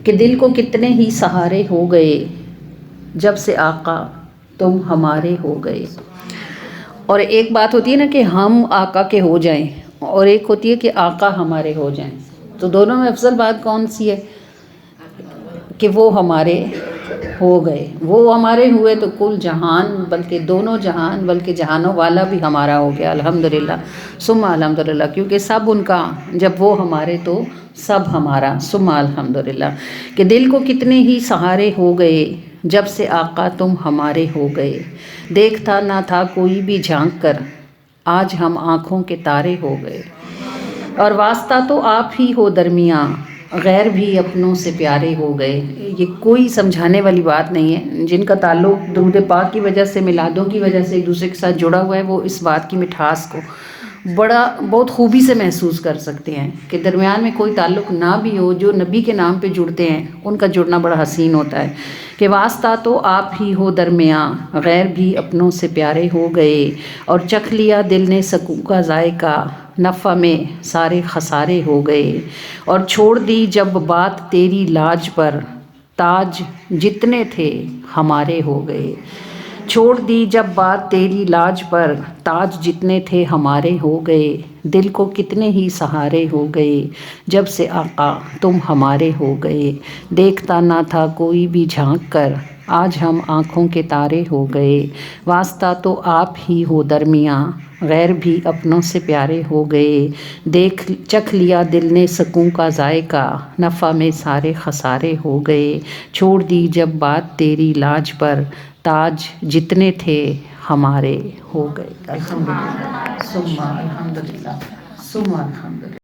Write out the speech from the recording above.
کہ دل کو کتنے ہی سہارے ہو گئے جب سے آقا تم ہمارے ہو گئے۔ اور ایک بات ہوتی ہے نا کہ ہم آقا کے ہو جائیں، اور ایک ہوتی ہے کہ آقا ہمارے ہو جائیں، تو دونوں میں افضل بات کون سی ہے؟ کہ وہ ہمارے ہو گئے۔ وہ ہمارے ہوئے تو کل جہان، بلکہ دونوں جہان، بلکہ جہانوں والا بھی ہمارا ہو گیا، الحمدللہ ثم الحمدللہ، کیونکہ سب ان کا، جب وہ ہمارے تو سب ہمارا، ثم الحمدللہ۔ کہ دل کو کتنے ہی سہارے ہو گئے جب سے آقا تم ہمارے ہو گئے، دیکھتا نہ تھا کوئی بھی جھانک کر، آج ہم آنکھوں کے تارے ہو گئے۔ اور واسطہ تو آپ ہی ہو درمیاں، غیر بھی اپنوں سے پیارے ہو گئے۔ یہ کوئی سمجھانے والی بات نہیں ہے، جن کا تعلق درود پاک کی وجہ سے، میلادوں کی وجہ سے ایک دوسرے کے ساتھ جڑا ہوا ہے، وہ اس بات کی مٹھاس کو بہت خوبی سے محسوس کر سکتے ہیں کہ درمیان میں کوئی تعلق نہ بھی ہو، جو نبی کے نام پہ جڑتے ہیں ان کا جڑنا بڑا حسین ہوتا ہے۔ کہ واسطہ تو آپ ہی ہو درمیاں، غیر بھی اپنوں سے پیارے ہو گئے، اور چکھ لیا دل نے سکوں کا ذائقہ، نفع میں سارے خسارے ہو گئے۔ اور چھوڑ دی جب بات تیری لاج پر، تاج جتنے تھے ہمارے ہو گئے۔ چھوڑ دی جب بات تیری لاج پر، تاج جتنے تھے ہمارے ہو گئے، دل کو کتنے ہی سہارے ہو گئے جب سے آقا تم ہمارے ہو گئے، دیکھتا نہ تھا کوئی بھی جھانک کر، آج ہم آنکھوں کے تارے ہو گئے۔ واسطہ تو آپ ہی ہو درمیاں، غیر بھی اپنوں سے پیارے ہو گئے، چکھ لیا دل نے سکوں کا ذائقہ، نفع میں سارے خسارے ہو گئے۔ چھوڑ دی جب بات تیری لاج پر، تاج جتنے تھے ہمارے ہو گئے۔ الحمدللہ ثم الحمدللہ ثم الحمدللہ۔